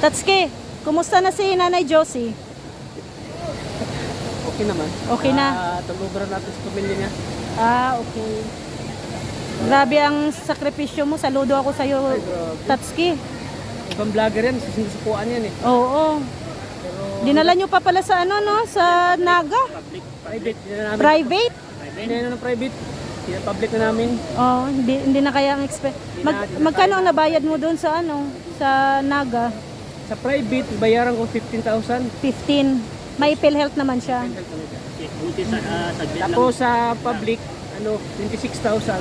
Tatsuki, kumusta na si Nanay Josie? Okay naman. Okay na? Tulubran natin sa pamilya niya. Okay. Grabe ang sakripisyo mo. Saludo ako sa'yo, Tatsuki. Ibang vlogger yan, sinusukuan yan eh. Oo. Pero Dinala nyo pa pala sa ano, no? Sa Naga? private, hindi na namin. Private? Hindi na ng private. Public na namin. Hindi na kaya ang magkano ang nabayad mo doon sa ano? Sa Naga? Sa private, bayaran ko 15,000. 15. May PhilHealth naman siya. Tapos sa public, 26,000.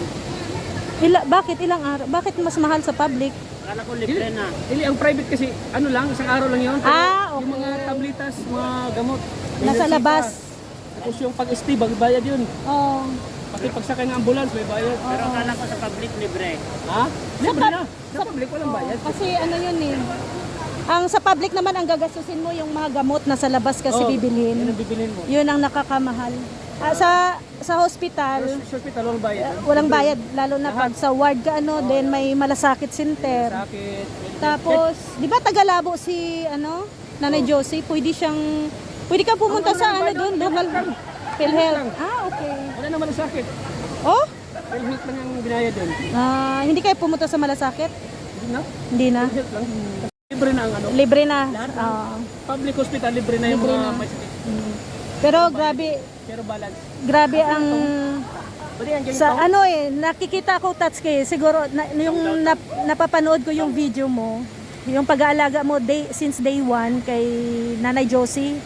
Bakit ilang araw? Bakit mas mahal sa public? Kala ko libre na. Hindi, ang private kasi, isang araw lang yun. Pero Okay. yung mga tablitas, mga gamot. Nasa may labas. Tapos yung pag-stay, bayad yun. Oh. Pati pagsakay ng ambulance, may bayad. Pero kala ko sa public libre. Ha? Libre na. Sa public, walang bayad. Kasi ano yun eh. Ang sa public naman ang gagastusin mo yung mga gamot na sa labas kasi Yun bibilhin. ang bibilhin mo. Yun ang nakakamahal. Sa hospital, Sa hospital, walang bayad. walang bayad lalo na pag sa ward ka then may malasakit center. Sakit. Tapos, 'di ba Tagalabo si Nanay Josie? Pwede kang pumunta sa doon, local PhilHealth. Okay. Wala naman ang sakit. Oh? Health lang yung binayad doon. Hindi kayo pumunta sa malasakit? Hindi na. Hindi na. Health lang. Libre na ang Libre na. public hospital, libre na yung Libre mga na. may sakit. Pero grabe ang sa nakikita ko Tatsuki, siguro yung napapanood ko yung video mo, yung pag-aalaga mo since day one kay Nanay Josie,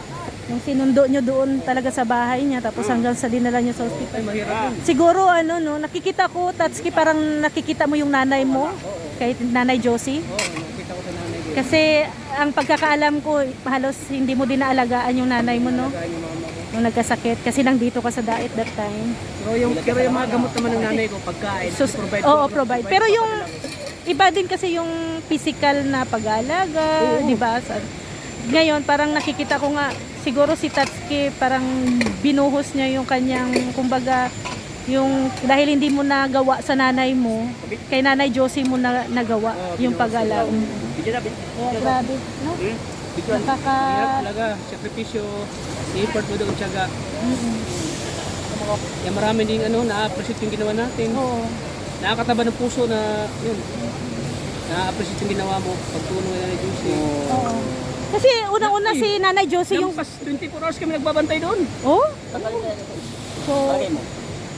yung sinundo nyo doon talaga sa bahay niya tapos hanggang sa dinala nyo sa hospital. Ay, mahirap yun. Siguro nakikita ko Tatsuki, parang nakikita mo yung nanay mo kay Nanay Josie. Oo, nakita ko sa nanay ko. Kasi ang pagkakaalam ko, halos hindi mo din naalagaan yung nanay mo, no? Kaya yung mama ko. Nung nagkasakit kasi nandito ka sa diet that time. Pero yung mga gamot naman ng nanay ko, pagkain, provide. Provide. Pero yung iba din kasi yung physical na pag-aalaga, di ba? Ngayon, parang nakikita ko nga, siguro si Tatsuki, parang binuhos niya yung kanyang, kumbaga, yung dahil hindi mo nagawa sa nanay mo, kay Nanay Josie mo nagawa yung pag-aalaga. Kaya grabe, no? Hirap talaga, sakripisyo, effort mo doon, tiyaga. Kaya marami din na-appreciate yung ginawa natin. Oo. Nakakataba ng puso na yun. Na-appreciate yung ginawa mo, pagtulong na ni Josie. Oo. Kasi unang-una si Nanay Josie yung... Lampas 24 hours kami nagbabantay doon. Oh? So,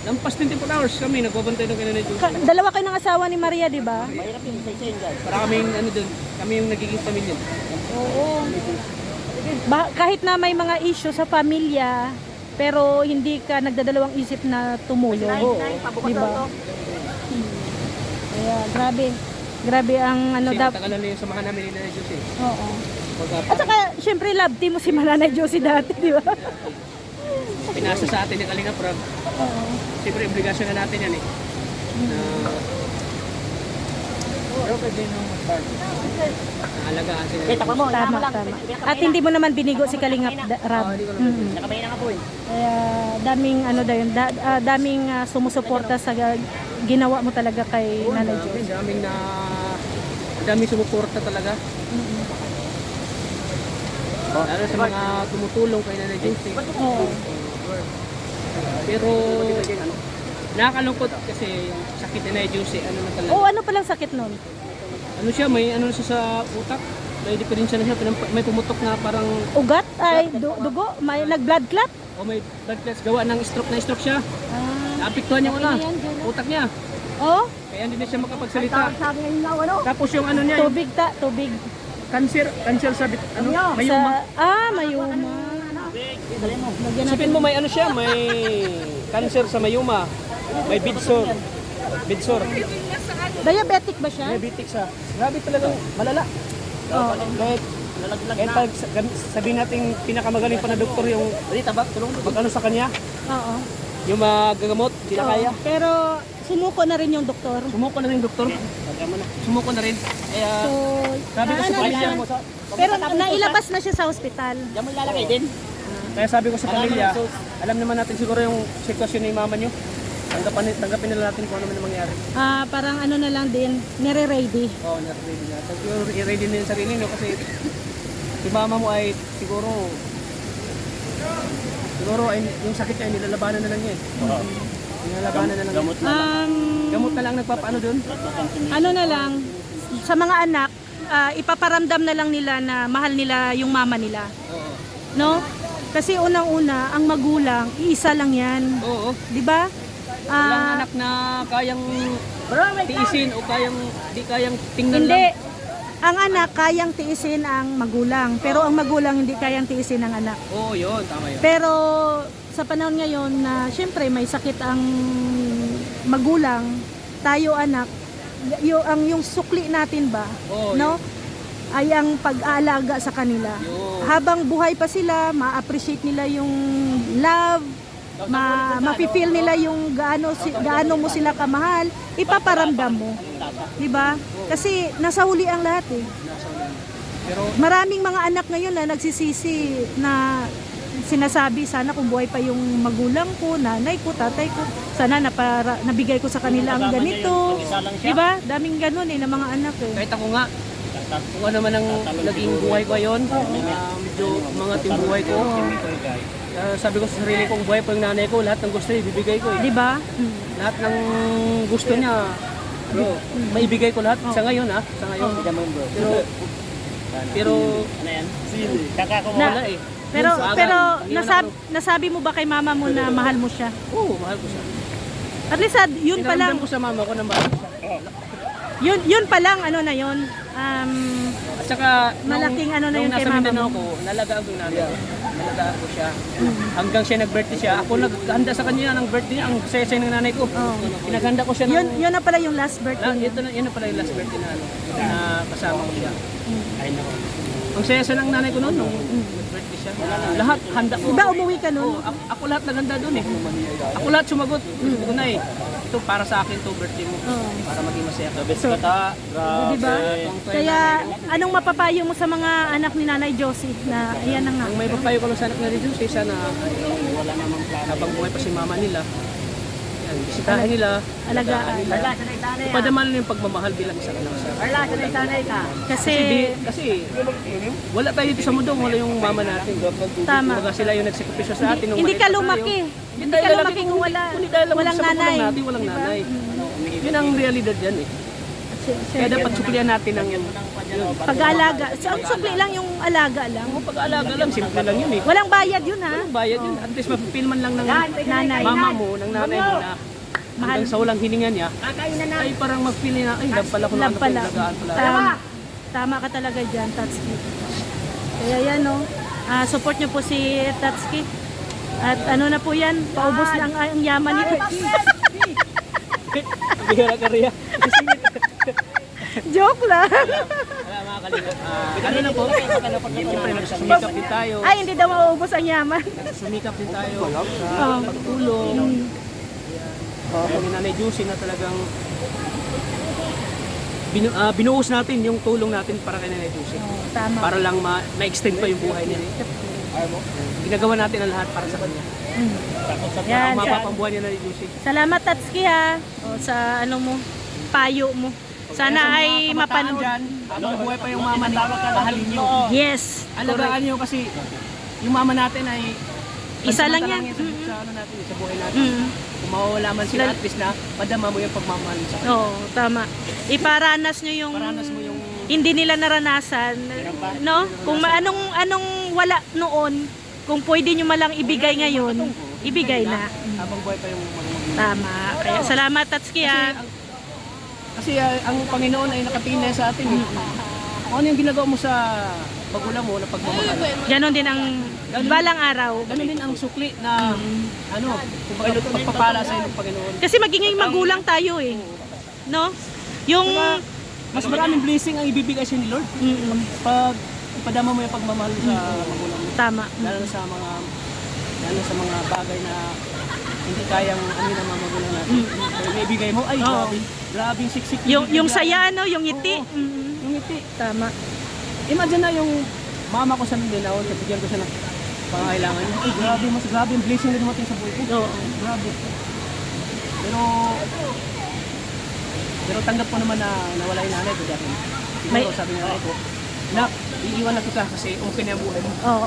Lampas 24 hours kami nagbabantay doon kay Nanay Josie. dalawa kayo ng asawa ni Maria, di ba? Mahirap yun, isa-isayin guys. Para kaming doon, kami yung nagiging pamilya. Oo. Kahit na may mga issue sa pamilya, pero hindi ka nagdadalawang isip na tumulong. Di ba? Kaya grabe. Grabe ang Kasi matagalan na yung samahan namin ni Nanay Josie. Oo. At saka, syempre, love team mo si Nanay Josie dati, di ba? Pinasa sa atin yung Kalinga Prab. Oo. Siyempre, obligasyon na natin yan eh. Pero pwede nung naalagaan sila. Tama. At hindi mo naman binigo si Kalingap Rab. Nakabay na nga po eh. Kaya daming sumusuporta sa ginawa mo talaga kay Nanay Josie. Daming sumuporta talaga. Lalo sa mga tumutulong kay Nanay Josie. Oo. Pero nakakalungkot kasi yung sakit ni Nanay Josie, na talaga. Ano palang sakit nun? May siya sa utak. May diferensya na siya, may pumutok na parang Ugat? Ay, dugo? May nag-blood clot? may blood clots gawa ng stroke siya. Naapektuhan niya utak niya. Oh? Kaya hindi na siya makapagsalita. Tapos yung niya, Tubig. cancer sabi, mayuma. Mayuma. Isipin mo may siya, may cancer sa mayuma. May bidsor. Diabetic ba siya? Diabetic siya. Grabe talaga, malala. Kahit pag sabihin natin pinakamagaling pa na doktor yung mag sa kanya, Oo. yung magagamot, hindi na kaya. Pero sumuko na rin yung doktor. Sumuko na rin yung doktor. Sumuko na rin. Kaya So, sabi ko sa pamilya, pero nailabas na siya sa ospital. Diyan mo ilalagay din. kaya sabi ko sa pamilya, alam naman natin siguro yung sitwasyon ni mama nyo. tanggapin nila natin kung ano man ang mangyari. Parang ano na lang din, nire-ready. Oo, ready na. Siguro i-ready na yung sarili nyo kasi si mama mo ay siguro ay yung sakit niya nilalabanan na lang niya. Nilalabanan na lang. Gamot na lang. Gamot na lang nagpapaano doon. Ano na lang, sa mga anak, ipaparamdam na lang nila na mahal nila yung mama nila. Oo. No? Kasi unang-una, ang magulang, iisa lang yan. Oo. Di ba? Walang anak na kayang tiisin o di kayang tingnan Hindi. lang. Ang anak kayang tiisin ang magulang, pero ang magulang hindi kayang tiisin ang anak. Oo, yun. Tama yun. Pero sa panahon ngayon na syempre may sakit ang magulang, tayo anak, yung sukli natin ba, Oo, no? Ay ang pag-aalaga sa kanila. Yun. Habang buhay pa sila, ma-appreciate nila yung love, ma-feel nila yung gaano mo sila kamahal, ipaparamdam mo. 'Di ba? Kasi nasa huli ang lahat eh. Pero Maraming mga anak ngayon na nagsisisi na sinasabi sana kung buhay pa yung magulang ko, nanay ko, tatay ko, sana nabigay ko sa kanila ang ganito. Di ba? Daming ganun eh ng mga anak eh. kahit ako nga, kung ano man ang naging buhay ko yun, medyo mga buhay ko, sabi ko sa sarili ko, kung buhay pa yung nanay ko, lahat ng gusto niya, ibibigay ko eh. Di ba? Lahat ng gusto niya, maibigay ko lahat. Sa ngayon ha, sa ngayon. Pero Ano yan? Kaka ko Na- wala eh. Pero Yung sa pero akin, hindi na nasabi mo ba kay mama mo na mahal mo siya? Oo, mahal ko siya. At least yun pa lang. Pinaramdam ko sa mama ko na mahal ko siya. Yun pa lang ano na yun. At saka, Malaking ano na yun nung kay nasa mama Mindanao mo. ko, nalagaan ko yung nanay ko. Nalagaan ko siya. Hanggang siya nag-birthday siya, ako naghanda sa kanya ng birthday niya, ang saya-saya ng nanay ko. Pinaghanda ko siya ng... Yun na pala yung last birthday niya. Yun na pala yung last birthday na, na kasama ko siya. Ay nako. Ang saya-saya ng nanay ko noon, nung nag-birthday siya. Lahat, handa ko. Diba umuwi ka nun? Oo, ako lahat naghanda doon eh. Ako lahat sumagot. Sabi ko na eh, ito para sa akin to birthday mo. Para maging masaya ka. So, kata, Diba? Kaya anong mapapayo mo sa mga anak ni Nanay Josie na ayan na nga. Ang may papayo ko lang sa anak na rin say sana wala namang plano. Habang buhay pa si mama nila, yan, bisitahin nila, Alagaan. Arla, sanay-sanay padaman nila yung pagmamahal bilang isang anak sa Arla, sanay-sanay ka. Kasi kasi wala tayo dito sa mundo, wala yung mama natin. tama. Kumbaga sila yung nagsakripisyo sa atin. nung Hindi maliit ka pa tayo. lumaki. Hindi tayo ka lalaki lumaki kung Kundi dahil lang walang sa magulang nanay. natin, walang nanay. Yun ang realidad yan eh. Kaya dapat suklihan natin ang yun. Pag-aalaga. So, ang sukli lang yung alaga lang. Kung pag-aalaga lang, simple lang yun eh. Walang bayad yun ha. Walang bayad yun. At least mapipilman lang ng Nanay. mama mo, ng nanay mo na hanggang sa walang hininga niya, Kakain na ay parang mag-feel niya, ay love pala ko na Love pala. pala. Tama ka talaga dyan, Tatsuki. Kaya yan no. Support nyo po si Tatsuki. At ano na po yan, paubos na ang yaman nito. Bihira ka riya. Joke lang. Wala mga kalingap. Ano na po? Siyempre nagsusumikap din tayo. Ay, hindi daw mauubos ang yaman. Nagsusumikap din tayo sa pagtulong. Yung Nanay Josie na talagang binuhos natin yung tulong natin para kay Nanay Josie. Tama. Para lang na-extend pa yung buhay niya. Ginagawa natin ang lahat para sa kanya. Yan. Ang mapapambuhay niya Nanay Josie. Salamat Tatsuki ha. O, sa ano mo, payo mo. Sana ay mapanood. Habang buhay pa yung mama niya, mahalin niyo. Yes. Alagaan niyo kasi yung mama natin ay Isa lang yan. Sa ano natin, sa buhay natin. Mm. Kung mawawala man sila, at least na madama mo yung pagmamahal sa kanya. Oo, tama. Iparanas nyo yung Paranas mo yung hindi nila naranasan, no? Kung anong wala noon, kung pwede nyo malang ibigay ngayon, ibigay na. habang buhay pa yung mga magulang. Tama. Kaya salamat Tatsuki ha. Kasi ang Panginoon ay nakatingin na sa atin. Kung ano yung ginagawa mo sa magulang mo na pagmamahal. Ganon din ang balang araw. Ganun din ang sukli na kumbaga pagpapala sa ng Panginoon. Kasi maging magulang tayo eh. No? Yung Mas maraming blessing ang ibibigay sa ni Lord. Pag ipadama mo yung pagmamahal sa magulang mo. tama. Lalo na sa mga bagay na hindi kayang amin ng mga magulang natin. Pero may ibigay mo, ay grabe yung siksik. Yung saya no, yung ngiti. Yung ngiti. Tama. Imagine na yung mama ko sa Mindanao, nabigyan ko siya ng pangangailangan niya. Ay grabe, mas grabe yung blessing na dumating sa buhay ko. Oo. Grabe. Pero tanggap ko naman na nawala yung nanay ko dahil siguro May- sabi ng nanay ko, nak, iiwan na kita kasi okay na yung buhay mo. Oo.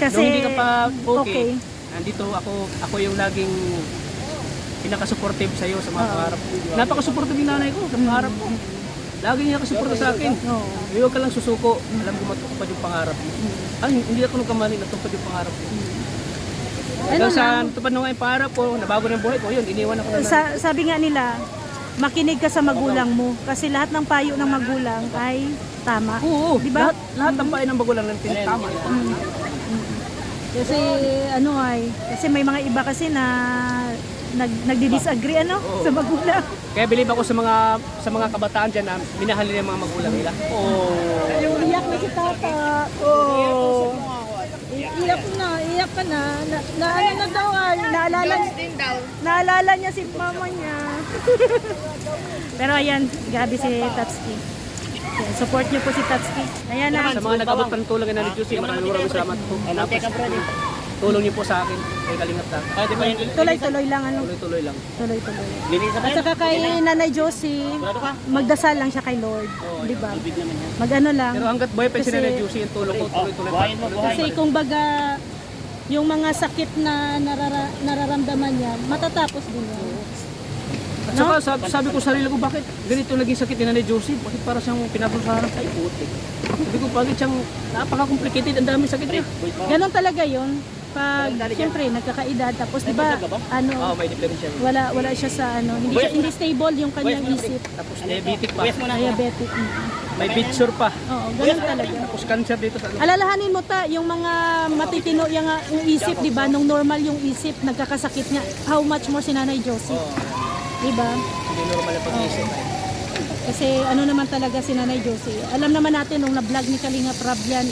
Kasi, Nung hindi ka pa okay, okay. nandito ako yung laging pinaka-supportive sa iyo sa mga pangarap mo. Napaka-supportive yung nanay ko sa pangarap ko. Lagi niya nakasuporta sa akin. Oo. Huwag ka lang susuko, alam ko matupad yung pangarap mo. Hindi ako nagkamali, natupad yung pangarap ko. Ano Hanggang sa lang, natupad na nga yung pangarap ko, nabago na yung buhay ko, yun, iniwan ako na sabi nga nila, makinig ka sa magulang mo kasi lahat ng payo ng magulang ay tama. Oo, Di ba? lahat ng bayan ng magulang ng tinatama. Kasi kasi may mga iba kasi na nagdi-disagree sa magulang. Kaya believe ako sa mga kabataan dyan na minahal nila yung mga magulang nila. Iyak na si tata. Iyak ka na. Ano na daw naalala niya si mama niya. Pero ayan, gabi si Tatsuki. Yan, support niyo po si Tatsuki. Ayan na. Sa mga nag-abot ng tulong na ni Juicy, maraming salamat po. Tulong niyo po sa akin, kay Kalingap Tata. Tuloy-tuloy lang Tuloy-tuloy lang. Tuloy-tuloy. At saka kay Nanay Josie, magdasal lang siya kay Lord. Di ba? Mag-ano lang. Pero hanggat buhay pa si Kasi- Nanay Juicy, yung tulong ko, tuloy-tuloy pa. Kasi kung baga, yung mga sakit na nararamdaman niya, matatapos din yan. At saka sabi ko sa sarili ko, bakit ganito naging sakit ni Nanay Josie? Bakit para siyang pinapasaharap? Ay, putik. Sabi ko, bakit siyang napaka-complicated, ang dami sakit niya. Ganon talaga yun. Pag, siyempre, nagkakaedad, tapos di ba, May diferensya. wala siya sa hindi stable yung kanyang isip. Tapos diabetic pa. Diabetic. May picture pa. Oo, ganun talaga. Tapos cancer dito sa Alalahanin mo yung mga matitino yung isip, di ba? Nung normal yung isip, nagkakasakit niya. How much more si Nanay Josie? Di ba? Hindi normal ang pag-iisip. Kasi ano naman talaga si Nanay Josie. Alam naman natin nung na-vlog ni Kalingap Rab yan,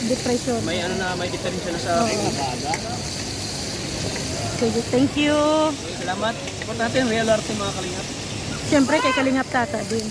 depression. May diferensya na sa akin. Sige, thank you. Salamat. Support natin, real arte mga Kalingap. Siyempre kay Kalingap Tata din.